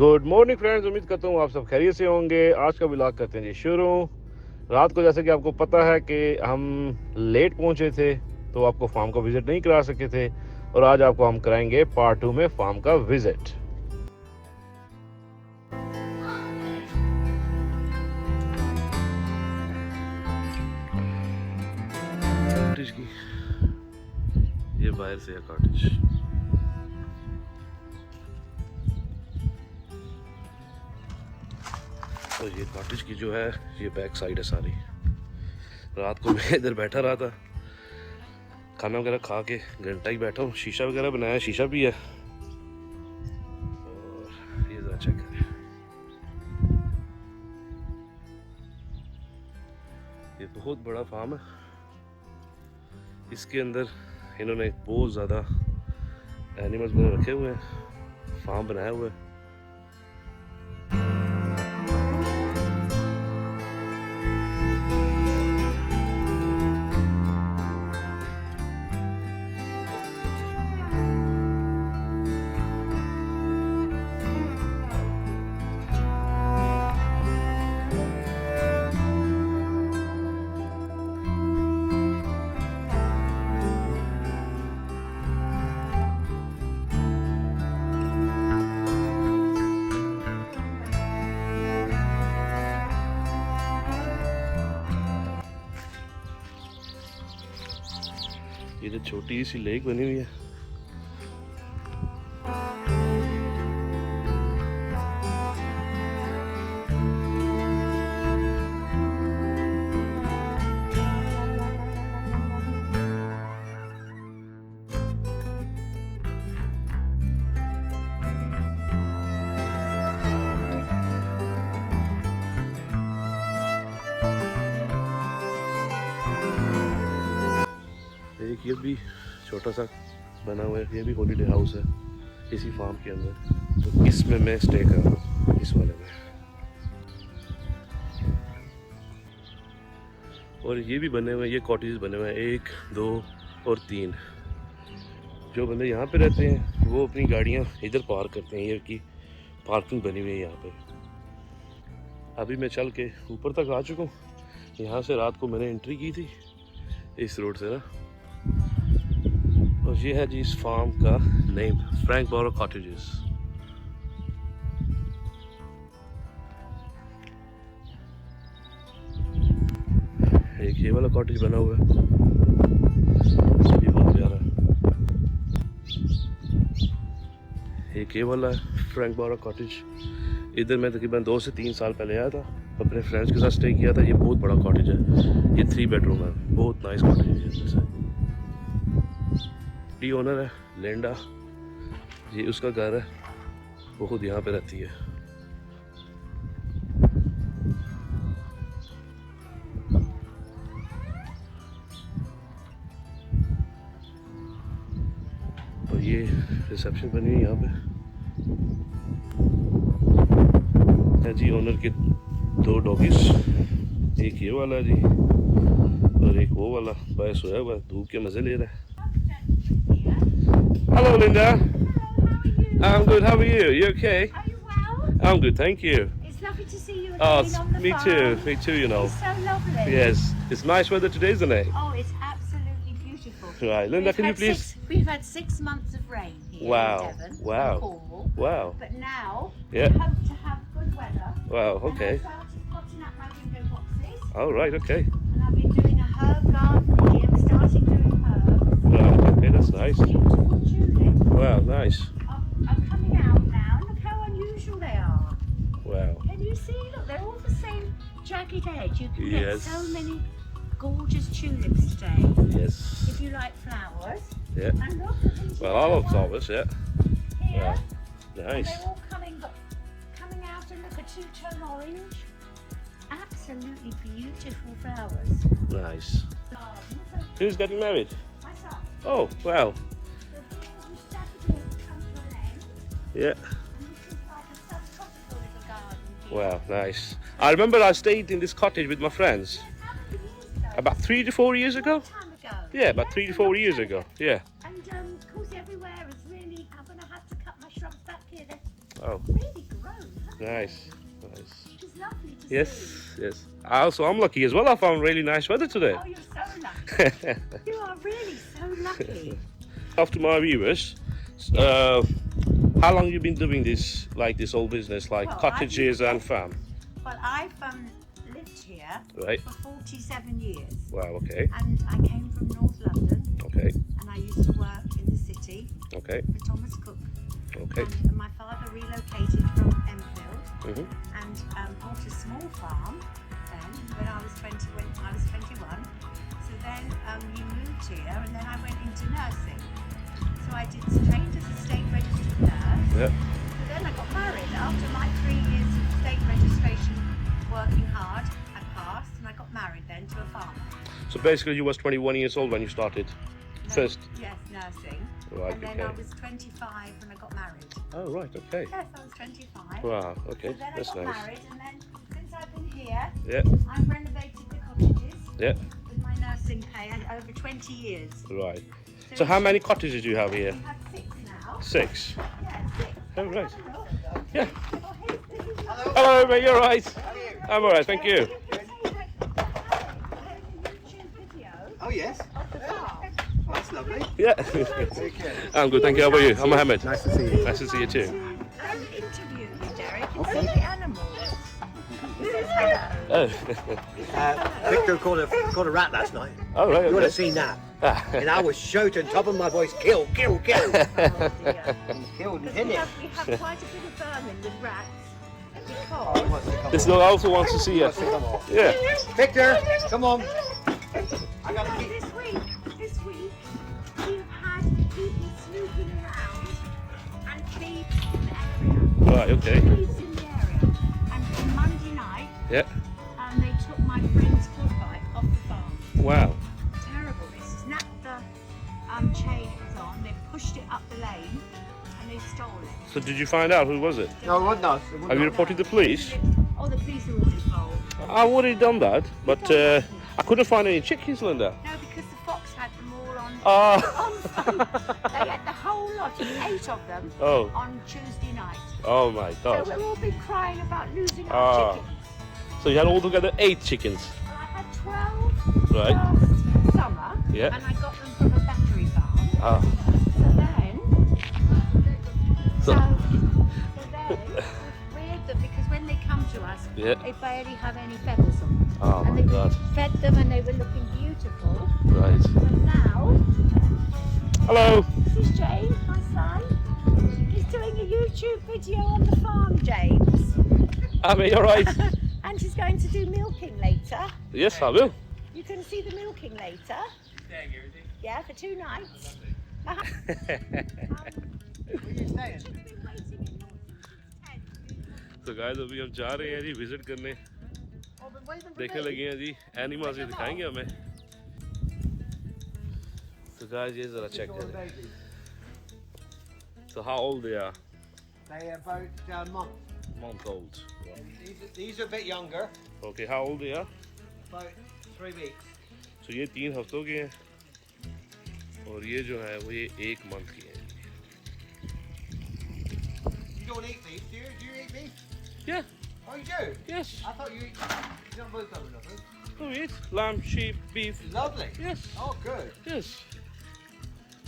Good morning friends, उम्मीद करता हूँ आप सब खैरियत से होंगे। आज का व्लॉग करते हैं जी शुरू। रात को जैसे कि आपको पता है कि हम लेट पहुंचे थे तो आपको फार्म का विजिट नहीं करा सके थे, और आज आपको हम कराएंगे पार्ट 2 में फार्म का विजिट। कॉटेज की ये बाहर से है कॉटेज। और ये कॉटेज की जो है ये बैक साइड है सारी। रात को मैं इधर बैठा रहा था, खाना वगैरह खा के घंटा ही बैठा हूँ। शीशा वगैरह बनाया, शीशा भी है। और ये जरा चेक करें, ये बहुत बड़ा फार्म है। इसके अंदर इन्होंने बहुत ज़्यादा एनिमल्स वगैरह रखे हुए हैं, फार्म बनाया हुआ है। ये जो छोटी सी लेक बनी हुई है, एक ये भी छोटा सा बना हुआ है, ये भी हॉलीडे हाउस है इसी फार्म के अंदर। तो इसमें मैं स्टे कर रहा हूँ, इस वाले में। और ये भी बने हुए हैं, ये कॉटेज बने हुए हैं 1, 2 और 3। जो बंदे यहाँ पे रहते हैं वो अपनी गाड़ियाँ इधर पार्क करते हैं। ये की पार्किंग बनी हुई है यहाँ पे। अभी मैं चल के ऊपर तक आ चुका हूँ। यहाँ से रात को मैंने एंट्री की थी इस रोड से ना। और ये है जी इस फार्म का नेम, फ्रैंकबोरो कॉटेजेस। एक ये वाला कॉटेज बना हुआ है, ये बहुत प्यारा है। एक ये वाला है फ्रैंकबोरो कॉटेज। इधर मैं तकरीबन 2 से 3 साल पहले आया था, अपने फ्रेंड्स के साथ स्टे किया था। ये बहुत बड़ा कॉटेज है, ये 3 बेडरूम है, बहुत नाइस कॉटेज है। ये ओनर है लेंडा, ये उसका घर है, वो खुद यहाँ पे रहती है। और ये रिसेप्शन बनी है यहाँ पे है जी। ओनर के 2 डॉगीज, एक ये वाला जी और एक वो वाला बाहर सोया हुआ है, धूप के मजे ले रहा है। Hello, Linda. I'm good. How are you? You okay? Are you well? I'm good, thank you. It's lovely to see you Oh, again on the me farm. too. Me too. You know. It's so lovely. Yes, it's nice weather today, isn't it? Oh, it's absolutely beautiful. Right, Linda, can you please? We've had 6 months of rain here Wow. in Devon, Wow. and Cornwall. Wow. But now Yeah. we hope to have good weather. Wow. And Okay. I started potting up my window boxes, All right. Okay. and I've been doing a herb garden here. I'm starting doing herbs. Right. Okay. That's nice. Beautiful tulips Wow. Nice. are coming out now. Look how unusual they are. Wow. Can you see? Look, they're all the same jagged edge. You can get Yes. so many gorgeous tulips today Yes. if you like flowers. Yeah. And look at these Well, I love flowers. Yeah. here. Wow. And Nice. they're all coming out and look at two-tone orange. Absolutely beautiful flowers. Nice. Look at Who's getting married? my son. Oh, wow. The beautiful Saturday has come to an end. Yeah. And this is like a subtropical little garden here. Wow. Nice. I remember I stayed in this cottage with my friends How many years ago? about 3 to 4 years ago. Long time ago. Yeah, about 3 to a 4 long years time ago. Yeah. And of course everywhere is really, I'm going to have to cut my shrubs back here. They're Oh. really grown. Nice, nice. It's lovely to Yes, see. yes. Also, I'm lucky as well. I found really nice weather today. Oh, you're so lucky. You are really so lucky. After my viewers, how long you been doing this, like this whole business, like Well, cottages and farm? Well, I've lived here Right. for 47 years. Wow. Okay. And I came from North London. Okay. And I used to work in the city Okay. for Thomas Cook. Okay. And my father relocated from Enfield Mhm. and bought a small farm then when I was 21. So then he moved here and then I went into nursing. So I trained as a state registered nurse. Yeah. So then I got married after like 3 years of state registration, working hard. I passed and I got married then to a farmer. So basically, you was 21 years old when you started. First. Yes, nursing. Right. And then Okay. I was 25 when I got married. Oh, right. Okay. Yes, I was 25. Wow. Okay. So then That's I got nice. married, and then since I've been here, Yeah. I've renovated the cottages Yeah. with my nursing pay and over 20 years. Right. So how many cottages do you have here? We have 6 now. 6. Yeah, 6. Oh, right. Have a look. Yeah. Oh, this is Hello, mate. You're right. I'm all right. Thank you. Oh yes, Of the farm. that's lovely. Yeah. Take care. I'm good. Thank you. How about you? I'm Mohammed. Nice to see you. Nice to see you too. Interview you, Derek. It's okay. The animals. This is hello. Oh. Victor caught a rat last night. Oh, right. You would have Okay. seen that. And I was shouting, top of my voice, kill, kill, kill. Oh, dear. Killed, We didn't it? have quite a bit of vermin with rats Oh, he because wants to come This on. dog also wants to see He you. wants to come on. Yeah. Victor, come on. I gotta well, keep. this week we've had people snooping around and thieves in the area. Right. Okay. Thieves in the area. And on Monday night, Yeah. they took my friend's quad bike off the farm. Wow. Terrible. They snapped the chain it was on. They pushed it up the lane and they stole it. So did you find out who was it? No, it wasn't us. Have you reported the police? Oh, the police are all involved. I've already done that, but I couldn't find any chickens, Linda. No, because the fox had them all on. Oh. They had the whole lot, 8 of them, Oh. on Tuesday night. Oh my So God. we've all been crying about losing Ah. our chickens. So you had altogether 8 chickens. Well, I had 12 Right. last summer, Yeah. and I got them from a battery farm. Ah. So then, So- then it's weird that because when they come to us, Yeah. they barely have any feathers on. Oh and my they God. fed them and they were looking beautiful. Right. But now, Hello. this is James, my son. He's doing a YouTube video on the farm, James. Amy, all right? And he's going to do milking later. Yes, I will. You can see the milking later. Yeah, for 2 nights. Where you staying? We've been waiting in North 10. तो guys अभी हम जा रहे हैं जी visit करने Oh, been waiting for देखने me. लगे हैं जी एनिमल्स ही दिखाएंगे हमें तो गाइस ये जरा चेक Your करें babies. so how old they are They are about a month old These are a bit younger, okay how old they are about 3 weeks. so ये 3 हफ्तों के हैं और ये जो है वो ये 1 मंथ की है You don't eat beef, do you? Do you eat beef? yeah Oh, you do? yes I thought you don't both of them nothing. we eat lamb sheep beef Lovely. yes Oh, good. yes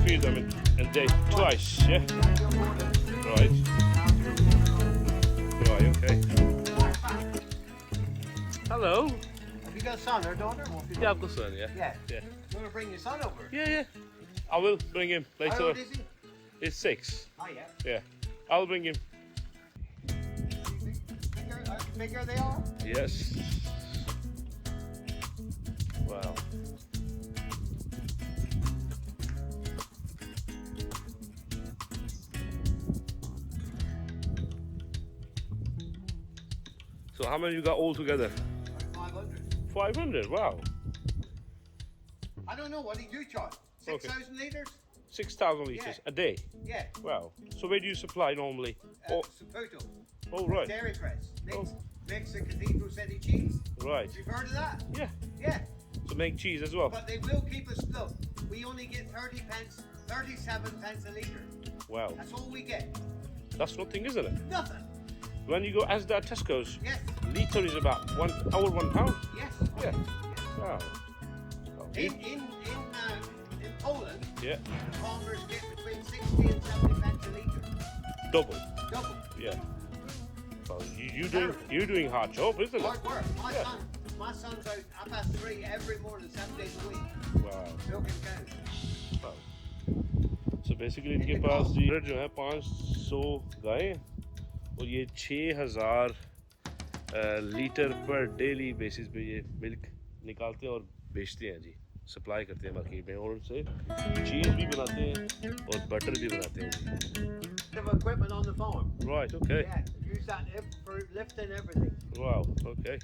feed them a day twice yeah You're more than- right okay hello Have you got a son or a daughter? What have you yeah I've got son yeah Yeah. yeah You want to bring your son over? yeah I will bring him How later old is he? it's 6 Oh, yeah. yeah I'll bring him Bigger they are? yes wow so how many you got all together 500. 500 wow I don't know, what do you charge? Okay. 6,000 litres? 6,000 liters Yeah. a day Yeah. wow so where do you supply normally Saputo. oh right Dairy press. Oh. Makes the cathedral city cheese. right You've heard of that? yeah Yeah. so make cheese as well But they will keep us, look, we only get 30 pence, 37 pence a litre. wow That's all we get. that's nothing isn't it Nothing. When you go as that Tesco's, Yes. litre is about £1. Yes. Yeah. Yes. Wow. In Poland, Yeah. farmers get between 60 and 70 pence a litre. Double. Double. Yeah. Well, you're doing hard job, isn't it? Hard work. Yeah. My son's out 3:30 every morning, 7 days a week, Wow. milking cows. Wow. So basically इनके पास ये जो है 500 गायें और ये 6000 litre पर daily basis पे ये मिल्क निकालते हैं और बेचते हैं जी, सप्लाई करते हैं मार्केट में और उनसे चीज़ भी बनाते हैं और बटर भी बनाते हैं जी. They have equipment on the farm. Right, okay. Yeah, use that for lifting everything. Wow, okay.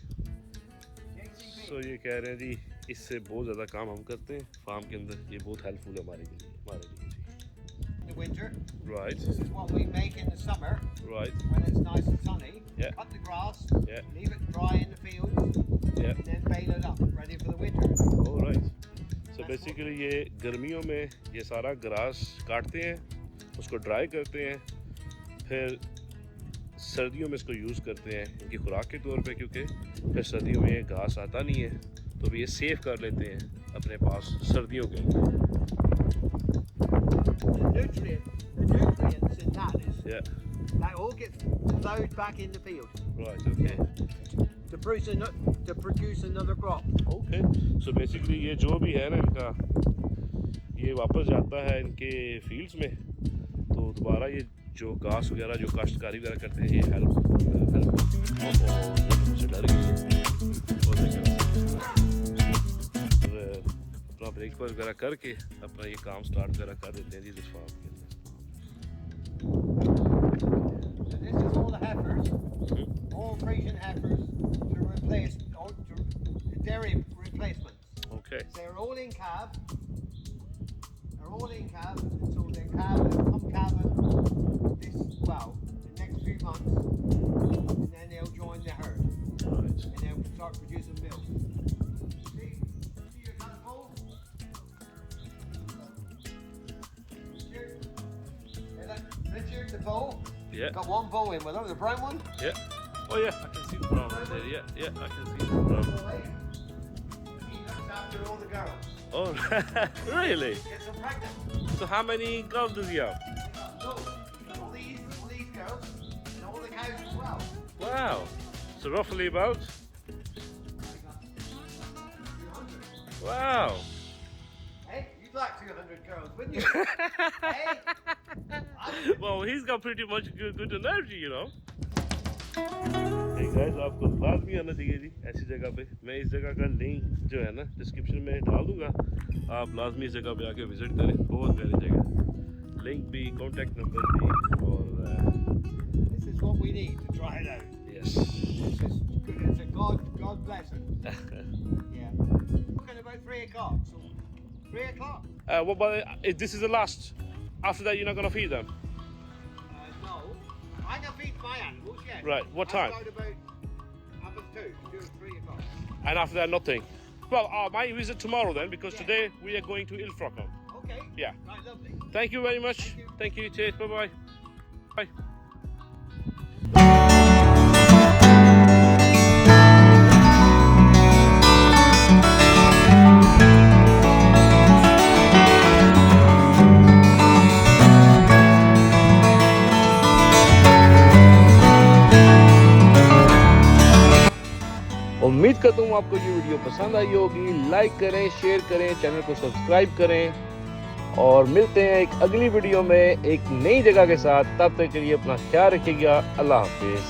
So ये कह रहे हैं जी इससे बहुत ज़्यादा काम हम करते हैं फार्म के अंदर, ये बहुत हेल्पफुल है हमारे लिए जी. In the winter, Right, this is what we make in the summer right, when it's nice and sunny. Yeah. Cut the grass, Yeah. leave it dry in the fields, yeah. and then bale it up, ready for the winter. Oh, right. So basically ये गर्मियों में ये सारा grass काटते हैं, उसको dry करते हैं, फिर सर्दियों में इसको यूज़ करते हैं इनकी खुराक के तौर पे, क्योंकि फिर सर्दियों में ये घास आता नहीं है तो भी ये सेव कर लेते हैं अपने पास सर्दियों के लिए. The nutrients in that is Yeah, that all gets flowed back in the field right, okay. to produce another crop. Okay. So basically ये जो भी है ना इनका, ये वापस जाता है इनके फील्ड्स में, तो दोबारा ये जो घास वगैरह जो काश्तकारी वगैरह करते हैं ये हेल्प से डर गई और अपना ब्रेकफास्ट वगैरह करके अपना ये काम स्टार्ट वगैरह कर देते हैं जी इस फार्म के अंदर. So this is all the heifers, all Frisian heifers to replace dairy replacements. Okay. They're all in calf. They're all in calf, so they're come calving the next few months, and then they'll join the herd, Right. and they'll start producing milk. See your kind of bull? Richard, the bull. Yeah. Got one bull in with him, the brown one. Yeah. Oh yeah, I can see the brown one there. Yeah, yeah, I can see the brown. He looks after all the girls. Oh, really? Gets them pregnant. So how many girls does he have? So, all these girls, and all the cows as well. Wow. So roughly about. 200. Wow. Hey, you'd like 200 girls, wouldn't you? Hey? Well, he's got pretty much good energy, you know. Hey guys, आपको लाजमी आना चाहिए जी ऐसी जगह पे. मैं इस जगह का लिंक जो है ना डिस्क्रिप्शन में डाल दूंगा, आप लाजमी इस जगह पे आके विजिट करें. बहुत प्यारी जगह, लिंक भी, कॉन्टैक्ट नंबर भी और This is what we need to try it out. yes. This is good. It's a God blessing. Yeah. Looking about 3 o'clock. So 3 o'clock. What about this is the last? After that, you're not gonna feed them. No. I can feed my animals, yes. Right, what time? I start about 2 to 3 o'clock. And after that, nothing. Well, I might visit tomorrow then, because Yeah. today we are going to Ilfracombe. Okay. Yeah. Right, lovely. Thank you very much. Thank you. Thank you. Cheers. Bye bye. Bye. उम्मीद करता हूँ आपको ये video पसंद आई होगी. Like करें, share करें, channel को सब्सक्राइब करें और मिलते हैं एक अगली वीडियो में एक नई जगह के साथ. तब तक के लिए अपना ख्याल रखिएगा. अल्लाह हाफिज़.